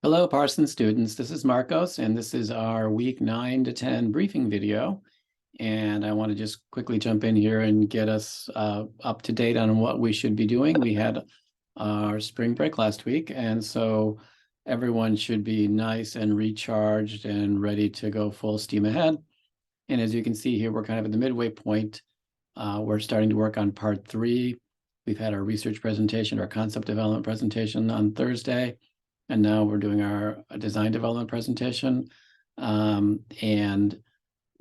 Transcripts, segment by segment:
Hello, Parsons students. This is Marcos, and this is our week 9 to 10 briefing video. And I want to just quickly jump in here and get us up to date on what we should be doing. We had our spring break last week, and so everyone should be nice and recharged and ready to go full steam ahead. And as you can see here, we're kind of at the midway point. We're starting to work on part 3. We've had our research presentation, our concept development presentation on Thursday. And now we're doing our design development presentation. And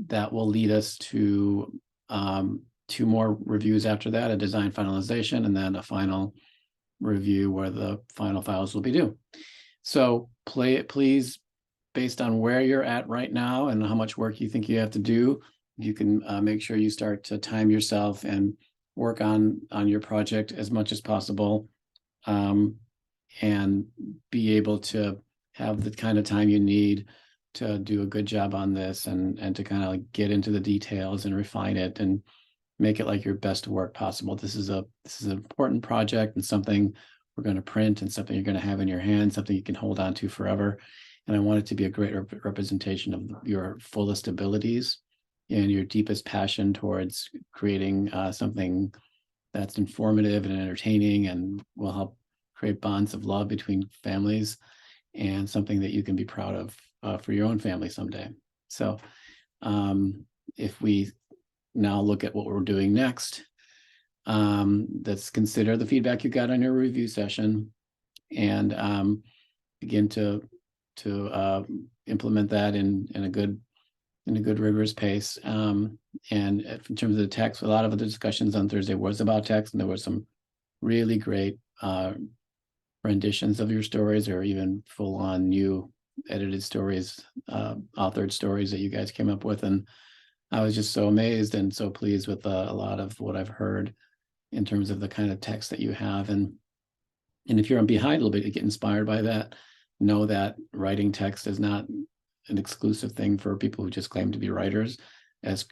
that will lead us to 2 more reviews after that, a design finalization, and then a final review where the final files will be due. So please, based on where you're at right now and how much work you think you have to do, you can make sure you start to time yourself and work on your project as much as possible. And be able to have the kind of time you need to do a good job on this and to kind of like get into the details and refine it and make it like your best work possible. This is an important project and something we're going to print and something you're going to have in your hand, something you can hold on to forever. And I want it to be a great representation of your fullest abilities and your deepest passion towards creating something that's informative and entertaining and will help create bonds of love between families and something that you can be proud of for your own family someday. So if we now look at what we're doing next, let's consider the feedback you got on your review session and begin to implement that in a good rigorous pace. And in terms of the text, a lot of the discussions on Thursday was about text, and there were some really great renditions of your stories, or even full-on new edited stories, authored stories that you guys came up with. And I was just so amazed and so pleased with a lot of what I've heard in terms of the kind of text that you have. And if you're behind a little bit, get inspired by that. Know that writing text is not an exclusive thing for people who just claim to be writers. As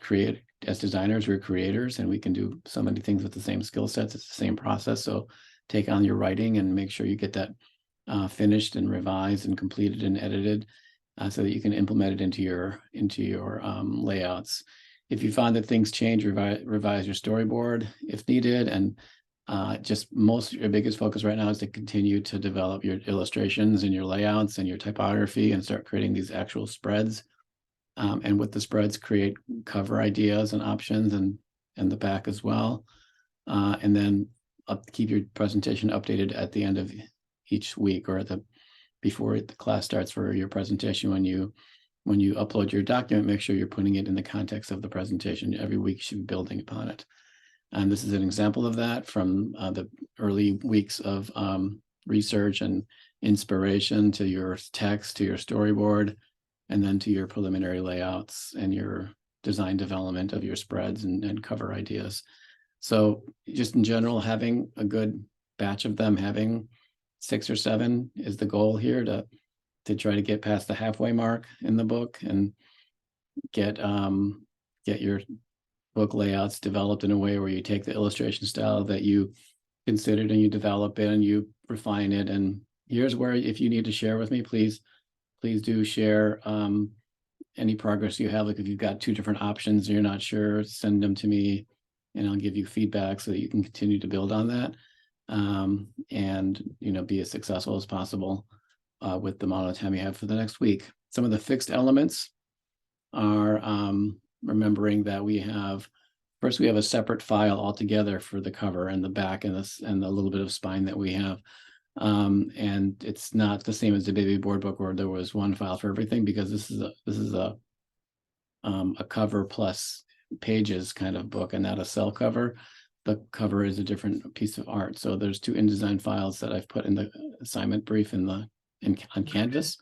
designers, we're creators, and we can do so many things with the same skill sets. It's the same process. So take on your writing and make sure you get that finished and revised and completed and edited so that you can implement it into your layouts. If you find that things change, revise your storyboard if needed. And your biggest focus right now is to continue to develop your illustrations and your layouts and your typography and start creating these actual spreads. And with the spreads, create cover ideas and options and the back as well. And then keep your presentation updated at the end of each week, or before the class starts for your presentation. When you upload your document, make sure you're putting it in the context of the presentation. Every week you should be building upon it. And this is an example of that from the early weeks of research and inspiration to your text, to your storyboard, and then to your preliminary layouts and your design development of your spreads and cover ideas. So just in general, having a good batch of them, having 6 or 7 is the goal here to try to get past the halfway mark in the book and get your book layouts developed in a way where you take the illustration style that you considered and you develop it and you refine it. And here's where, if you need to share with me, please do share any progress you have. Like if you've got 2 different options and you're not sure, send them to me and I'll give you feedback so that you can continue to build on that and be as successful as possible with the amount of time you have for the next week. Some of the fixed elements are remembering that we have a separate file altogether for the cover and the back and the little bit of spine that we have. And it's not the same as the baby board book where there was one file for everything, because this is a cover plus pages kind of book and not a cell cover. The cover is a different piece of art. So there's 2 InDesign files that I've put in the assignment brief on Canvas,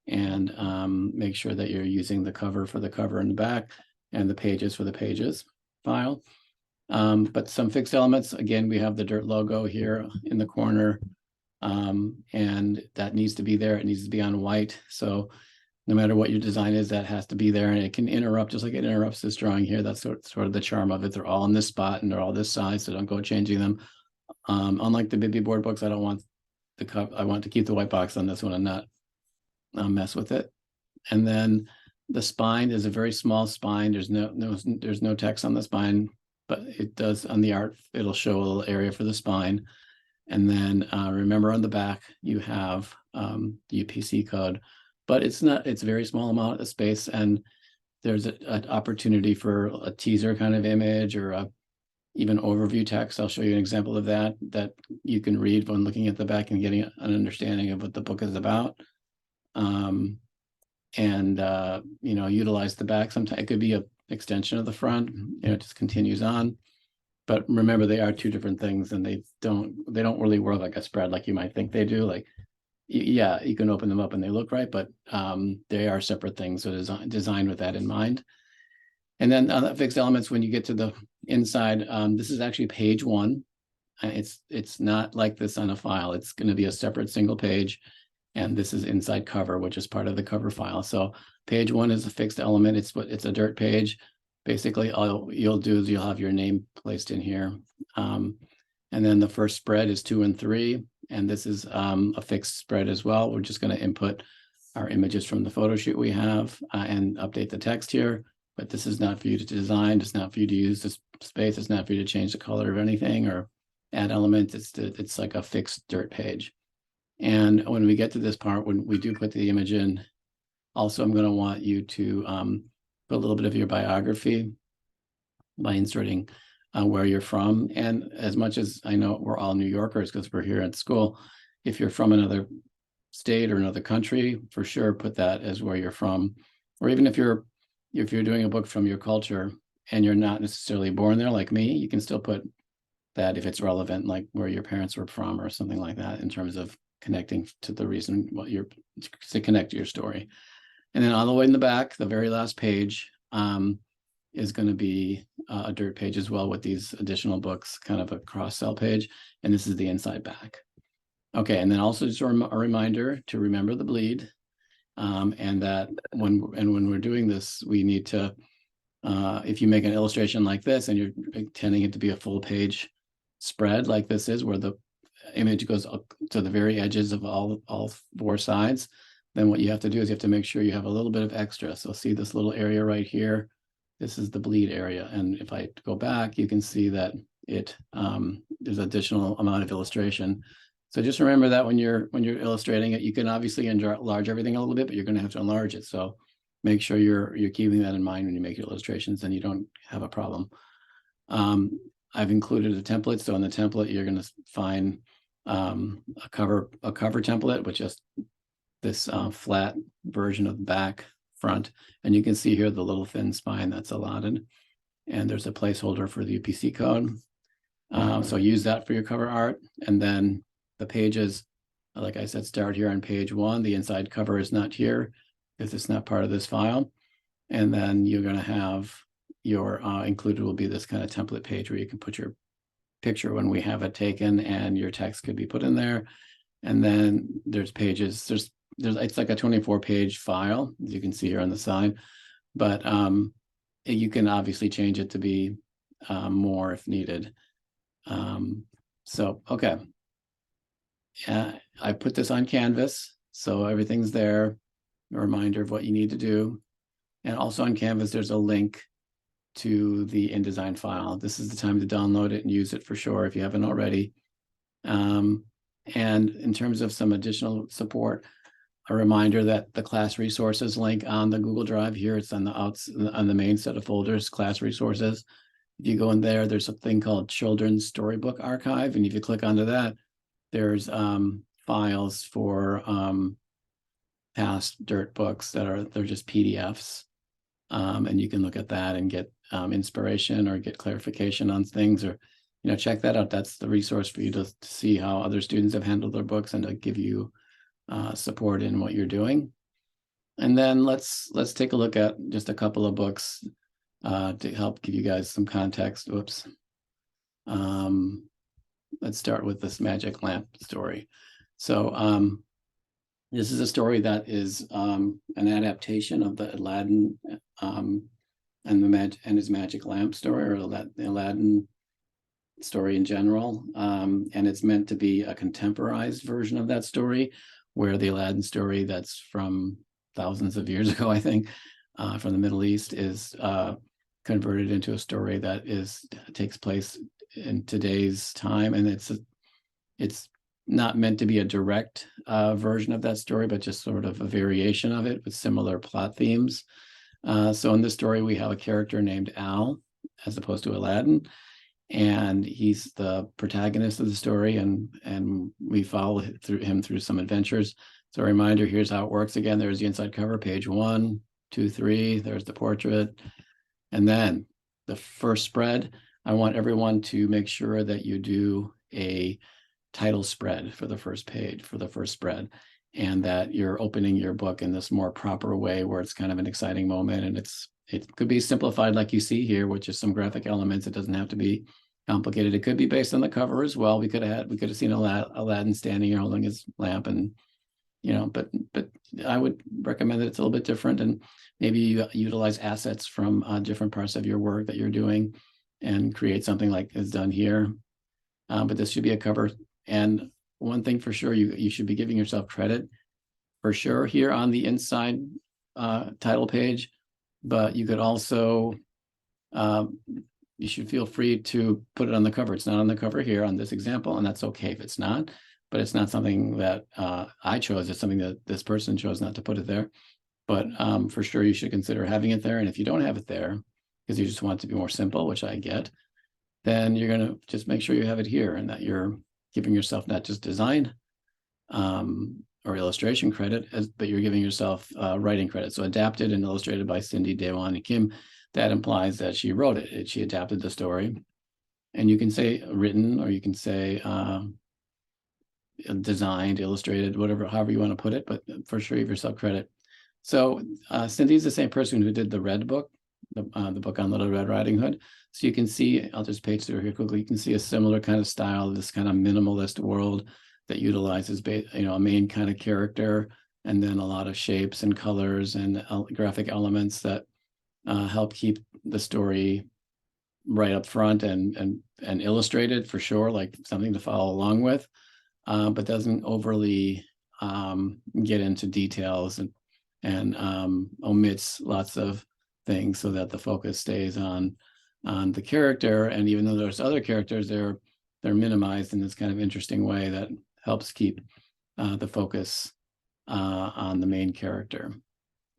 and make sure that you're using the cover for the cover in the back and the pages for the pages file. But some fixed elements, again, we have the dirt logo here in the corner, and that needs to be there. It needs to be on white. So no matter what your design is, that has to be there, and it can interrupt, just like it interrupts this drawing here. That's sort of the charm of it. They're all in this spot and they're all this size, so don't go changing them. Unlike the baby board books, I want to keep the white box on this one and not mess with it. And then the spine is a very small spine. There's no text on the spine, but it does on the art. It'll show a little area for the spine. And then remember on the back, you have the UPC code, but it's a very small amount of space. And there's an opportunity for a teaser kind of image or even overview text. I'll show you an example of that you can read when looking at the back and getting an understanding of what the book is about. Utilize the back. Sometimes it could be an extension of the front, it just continues on. But remember, they are two different things, and they don't really work like a spread like you might think they do. Like, yeah, you can open them up and they look right, but they are separate things. So designed with that in mind. And then on the fixed elements, when you get to the inside, this is actually page 1. It's not like this on a file. It's going to be a separate single page. And this is inside cover, which is part of the cover file. So page 1 is a fixed element. It's a dirt page. Basically, all you'll do is you'll have your name placed in here. And then the first spread is 2 and 3. And this is a fixed spread as well. We're just going to input our images from the photo shoot we have and update the text here. But this is not for you to design. It's not for you to use this space. It's not for you to change the color of anything or add elements. It's like a fixed dirt page. And when we get to this part, when we do put the image in, also I'm going to want you to put a little bit of your biography by inserting where you're from. And as much as I know we're all New Yorkers because we're here at school, if you're from another state or another country, for sure put that as where you're from. Or even if you're doing a book from your culture and you're not necessarily born there like me, you can still put that if it's relevant, like where your parents were from or something like that, in terms of connecting to the reason to connect to your story. And then all the way in the back, the very last page is going to be a dirt page as well with these additional books, kind of a cross-sell page. And this is the inside back. Okay, and then also just a reminder to remember the bleed. And that when we're doing this, we need to, if you make an illustration like this and you're intending it to be a full page spread like this is, where the image goes up to the very edges of all 4 sides, then what you have to do is you have to make sure you have a little bit of extra. So see this little area right here, this is the bleed area. And if I go back, you can see that there's additional amount of illustration. So just remember that when you're illustrating it, you can obviously enlarge everything a little bit, but you're going to have to enlarge it. So make sure you're keeping that in mind when you make your illustrations, and you don't have a problem. I've included a template. So in the template, you're going to find a cover template, which is this flat version of the back, front, and you can see here the little thin spine that's allotted, and there's a placeholder for the UPC code. So use that for your cover art. And then the pages, like I said, start here on page 1. The inside cover is not here because it's not part of this file. And then you're going to have your included will be this kind of template page where you can put your picture when we have it taken, and your text could be put in there. And then there's pages. It's like a 24-page file, as you can see here on the side. But you can obviously change it to be more if needed. Okay. I put this on Canvas, so everything's there, a reminder of what you need to do. And also on Canvas, there's a link to the InDesign file. This is the time to download it and use it for sure if you haven't already. And in terms of some additional support, a reminder that the class resources link on the Google Drive here, it's on the main set of folders, class resources. If you go in there, there's something called Children's Storybook Archive. And if you click onto that, there's files for past dirt books they're just PDFs. And you can look at that and get inspiration or get clarification on things, or check that out. That's the resource for you to see how other students have handled their books and to give you support in what you're doing. And then let's take a look at just a couple of books to help give you guys some context. Whoops. Let's start with this magic lamp story. So this is a story that is an adaptation of the Aladdin and his magic lamp story, or the Aladdin story in general. And it's meant to be a contemporized version of that story where the Aladdin story that's from thousands of years ago, I think, from the Middle East, is converted into a story that takes place in today's time, and it's not meant to be a direct version of that story, but just sort of a variation of it with similar plot themes. So in this story, we have a character named Al, as opposed to Aladdin, and he's the protagonist of the story, and we follow him through some adventures. So a reminder, here's how it works again. There's the inside cover, page 1, 2, 3. There's the portrait. And then the first spread, I want everyone to make sure that you do a title spread for the first page, for the first spread, and that you're opening your book in this more proper way where it's kind of an exciting moment. And it could be simplified like you see here, which is some graphic elements. It doesn't have to be complicated. It could be based on the cover as well. We could have seen Aladdin standing here holding his lamp, and but I would recommend that it's a little bit different, and maybe you utilize assets from different parts of your work that you're doing and create something like is done here. But this should be a cover. And one thing for sure, you should be giving yourself credit for sure here on the inside title page, but you could also, you should feel free to put it on the cover. It's not on the cover here on this example, and that's okay if it's not, but it's not something that I chose. It's something that this person chose not to put it there. But for sure, you should consider having it there. And if you don't have it there, because you just want it to be more simple, which I get, then you're going to just make sure you have it here, and that you're giving yourself not just design or illustration credit, but you're giving yourself writing credit. So adapted and illustrated by Cindy Dewan Kim, that implies that she wrote it. She adapted the story. And you can say written, or you can say designed, illustrated, whatever, however you want to put it, but for sure give yourself credit. So Cindy's the same person who did the Red book, the book on Little Red Riding Hood. So you can see, I'll just page through here quickly, you can see a similar kind of style, this kind of minimalist world that utilizes a main kind of character, and then a lot of shapes and colors and graphic elements that help keep the story right up front and illustrated for sure, like something to follow along with, but doesn't overly get into details and omits lots of things so that the focus stays on the character. And even though there's other characters, they're minimized in this kind of interesting way that helps keep the focus on the main character.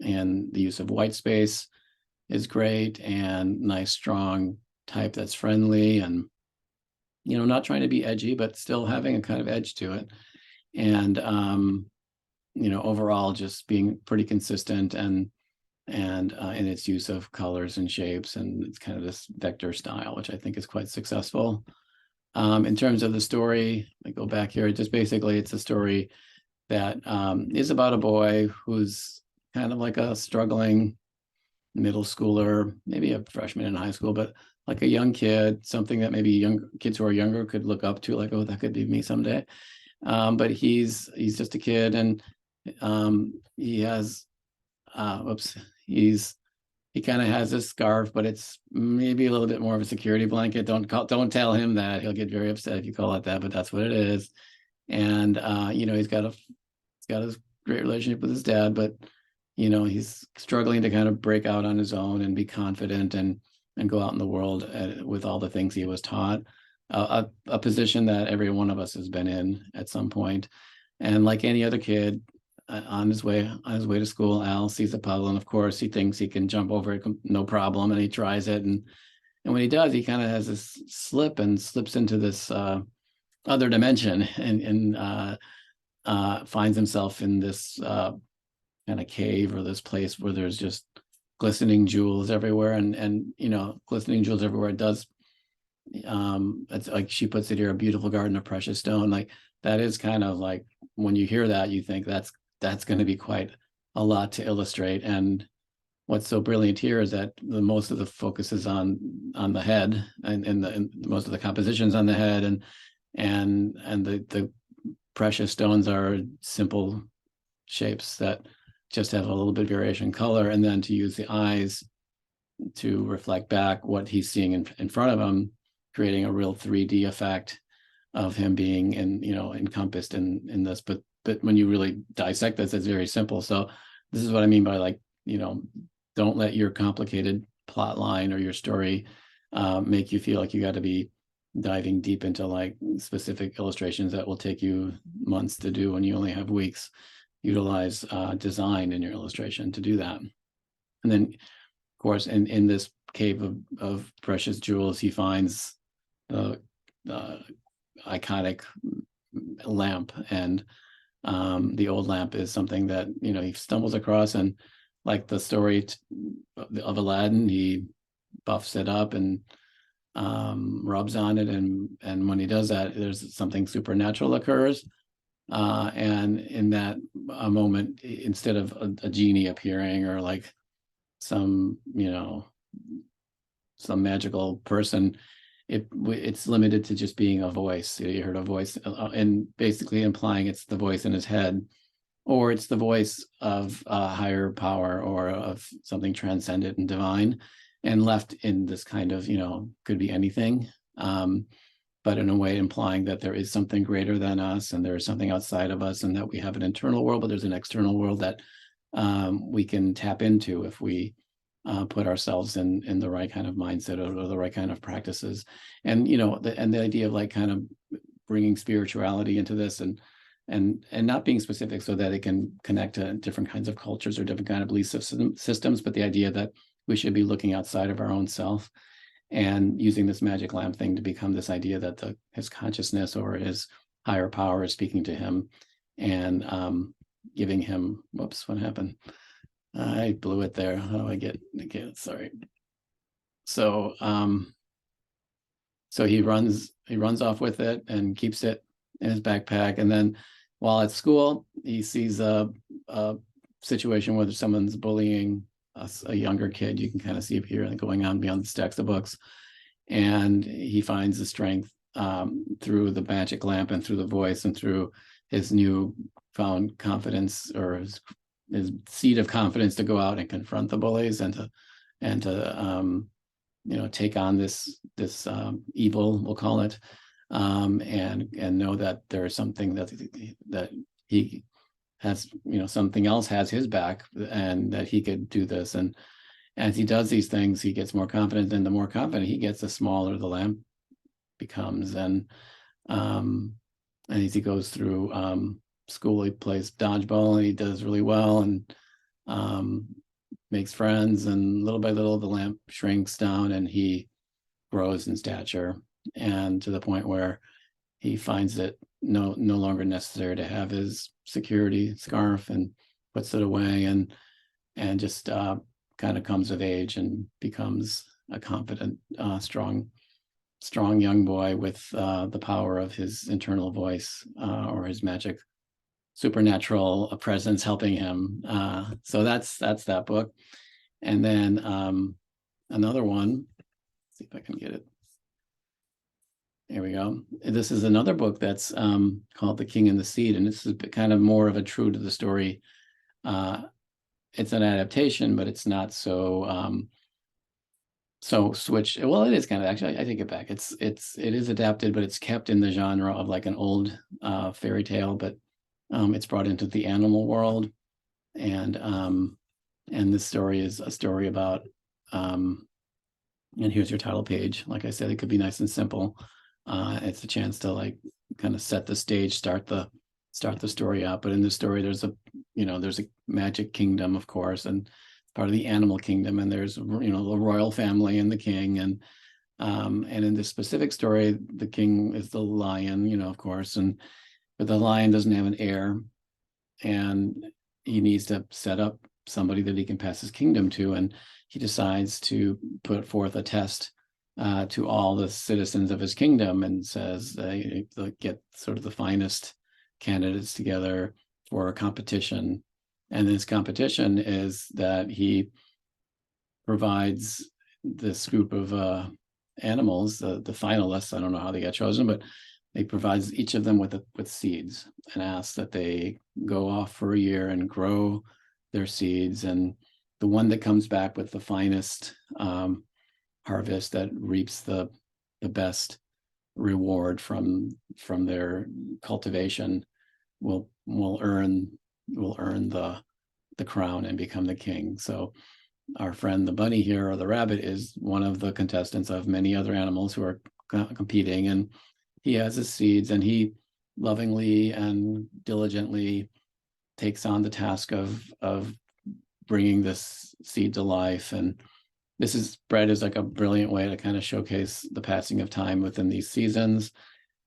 And the use of white space is great, and nice strong type that's friendly, and not trying to be edgy, but still having a kind of edge to it. And overall just being pretty consistent and in its use of colors and shapes, and it's kind of this vector style, which I think is quite successful. In terms of the story, I go back here, just basically it's a story that is about a boy who's kind of like a struggling middle schooler, maybe a freshman in high school, but like a young kid, something that maybe young kids who are younger could look up to, like, oh, that could be me someday. But he's just a kid, and he has he kind of has this scarf, but it's maybe a little bit more of a security blanket. Don't tell him that. He'll get very upset if you call it that, but that's what it is. And he's got his great relationship with his dad, but he's struggling to kind of break out on his own and be confident and go out in the world with all the things he was taught, a position that every one of us has been in at some point. And like any other kid, on his way to school, Al sees a puddle, and of course he thinks he can jump over it no problem, and he tries it, and when he does, he kind of has this slip and slips into this other dimension, and finds himself in this kind of cave, or this place where there's just glistening jewels everywhere, and glistening jewels everywhere does, it's like she puts it here, a beautiful garden of precious stone. Like, that is kind of like, when you hear that, you think that's going to be quite a lot to illustrate. And what's so brilliant here is that most of the focus is on the head, and most of the compositions on the head, and the precious stones are simple shapes that just have a little bit of variation in color, and then to use the eyes to reflect back what he's seeing in front of him, creating a real 3D effect of him being encompassed in this. But but when you really dissect this, it's very simple. So this is what I mean by, like, don't let your complicated plot line or your story make you feel like you got to be diving deep into like specific illustrations that will take you months to do when you only have weeks. Utilize design in your illustration to do that. And then, of course, in this cave of precious jewels, he finds the iconic lamp, and the old lamp is something that he stumbles across, and like the story of Aladdin, he buffs it up and rubs on it, and when he does that, there's something supernatural occurs, and in that moment, instead of a genie appearing or like some some magical person, it's limited to just being a voice. You heard a voice, and basically implying it's the voice in his head, or it's the voice of a higher power or of something transcendent and divine, and left in this kind of, could be anything, but in a way implying that there is something greater than us, and there is something outside of us, and that we have an internal world, but there's an external world that we can tap into if we put ourselves in the right kind of mindset or the right kind of practices. And the idea of like kind of bringing spirituality into this, and not being specific so that it can connect to different kinds of cultures or different kind of belief systems, but the idea that we should be looking outside of our own self and using this magic lamp thing to become this idea that his consciousness or his higher power is speaking to him, and giving him, whoops, what happened? I blew it there. How do I get sorry. So so he runs off with it and keeps it in his backpack, and then while at school, he sees a situation where someone's bullying a younger kid. You can kind of see it here going on beyond the stacks of books, and he finds the strength through the magic lamp and through the voice and through his new found confidence, or his seed of confidence, to go out and confront the bullies and to take on this evil, we'll call it, and know that there is something that he has, something else has his back, and that he could do this. And as he does these things, he gets more confident, and the more confident he gets, the smaller the lamp becomes. And as he goes through school, he plays dodgeball, and he does really well, and makes friends, and little by little the lamp shrinks down, and he grows in stature, and to the point where he finds it no longer necessary to have his security scarf, and puts it away, and just kind of comes of age and becomes a confident, strong young boy with the power of his internal voice, or his magic supernatural presence helping him. So that's that book. And then another one, let's see if I can get it. There we go. This is another book that's called The King and the Seed, and this is kind of more of a true to the story. It's an adaptation, but it's not so switched. Well, it is kind of, actually, I take it back. It is adapted, but it's kept in the genre of like an old fairy tale, but it's brought into the animal world. And this story is a story about, and here's your title page. Like I said, it could be nice and simple. It's a chance to like kind of set the stage, start the story out. But in this story, there's a magic kingdom, of course, and it's part of the animal kingdom. And there's the royal family and the king, and in this specific story, the king is the lion, of course, but the lion doesn't have an heir, and he needs to set up somebody that he can pass his kingdom to, and he decides to put forth a test to all the citizens of his kingdom, and says they'll get sort of the finest candidates together for a competition. And this competition is that he provides this group of animals, the finalists. I don't know how they got chosen, but he provides each of them with seeds, and asks that they go off for a year and grow their seeds. And the one that comes back with the finest harvest, that reaps the best reward from their cultivation, will will earn the crown and become the king. So our friend the bunny here, or the rabbit, is one of the contestants of many other animals who are competing, and he has his seeds, and he lovingly and diligently takes on the task of bringing this seed to life. And this is bred as like a brilliant way to kind of showcase the passing of time within these seasons.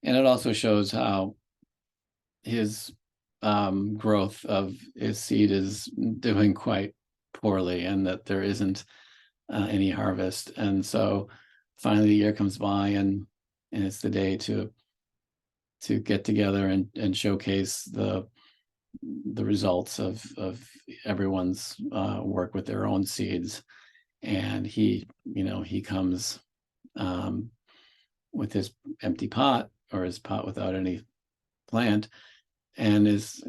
And it also shows how his growth of his seed is doing quite poorly, and that there isn't any harvest. And so finally the year comes by, and it's the day to get together and showcase the results of everyone's work with their own seeds. And he comes with his empty pot, or his pot without any plant, and is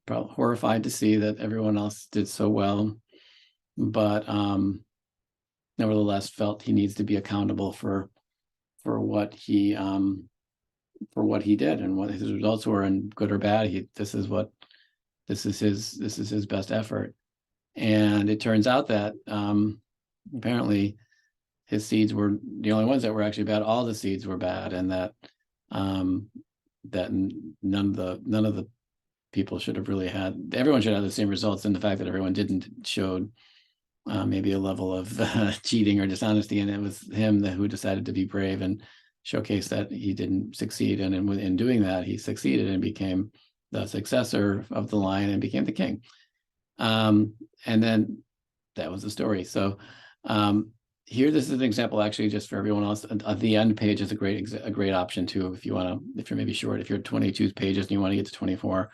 probably horrified to see that everyone else did so well, but nevertheless felt he needs to be accountable for what he did, and what his results were, and good or bad. This is his best effort. And it turns out that apparently his seeds were the only ones that were actually bad. All the seeds were bad, and that none of the people should have really had. Everyone should have the same results, and the fact that everyone didn't showed maybe a level of cheating or dishonesty, and it was him who decided to be brave and showcase that he didn't succeed, and in doing that he succeeded and became the successor of the lion and became the king. And then that was the story. So here, this is an example actually just for everyone else. The end page is a great option too, if you're maybe short. If you're 22 pages and you want to get to 24,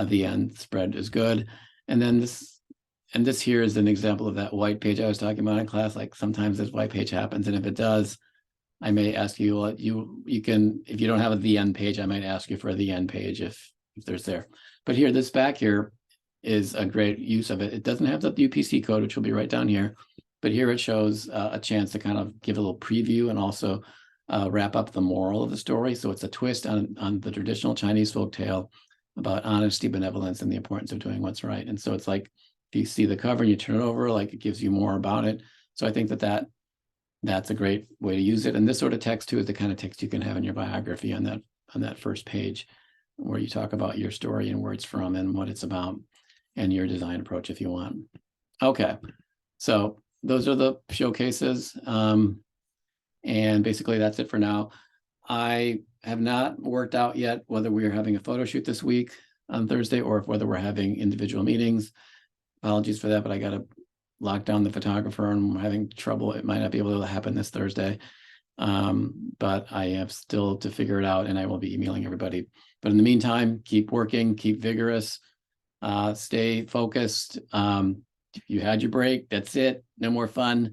the end spread is good. And then this here is an example of that white page I was talking about in class. Like sometimes this white page happens, and if it does, I may ask you, well, you can, if you don't have the end page, I might ask you for the end page if there's there. But here, this back here is a great use of it. It doesn't have the UPC code, which will be right down here, but here it shows a chance to kind of give a little preview and also wrap up the moral of the story. So it's a twist on the traditional Chinese folktale about honesty, benevolence, and the importance of doing what's right. And so it's like, if you see the cover and you turn it over, like it gives you more about it. So I think that's a great way to use it. And this sort of text too is the kind of text you can have in your biography on that first page, where you talk about your story and where it's from and what it's about, and your design approach if you want. Okay, so those are the showcases. And basically that's it for now. I have not worked out yet whether we are having a photo shoot this week on Thursday, or whether we're having individual meetings. Apologies for that, but I got to lock down the photographer, and we're having trouble. It might not be able to happen this Thursday. But I have still to figure it out, and I will be emailing everybody. But in the meantime, keep working, keep vigorous, stay focused. You had your break, that's it, no more fun.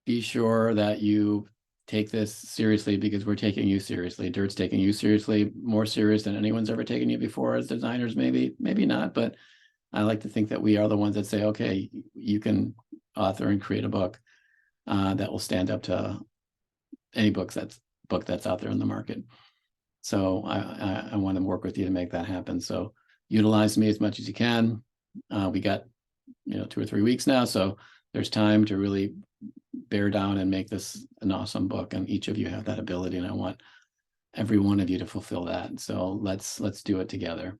Be sure that you take this seriously, because we're taking you seriously. Dirt's taking you seriously, more serious than anyone's ever taken you before as designers. Maybe not, but I like to think that we are the ones that say, okay, you can author and create a book that will stand up to any book that's out there in the market. So I want to work with you to make that happen. So utilize me as much as you can. We got 2 or 3 weeks now, so there's time to really bear down and make this an awesome book. And each of you have that ability, and I want every one of you to fulfill that. So let's do it together.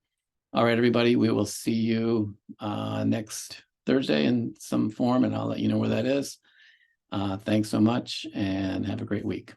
All right, everybody, we will see you next Thursday in some form, and I'll let you know where that is. Thanks so much, and have a great week.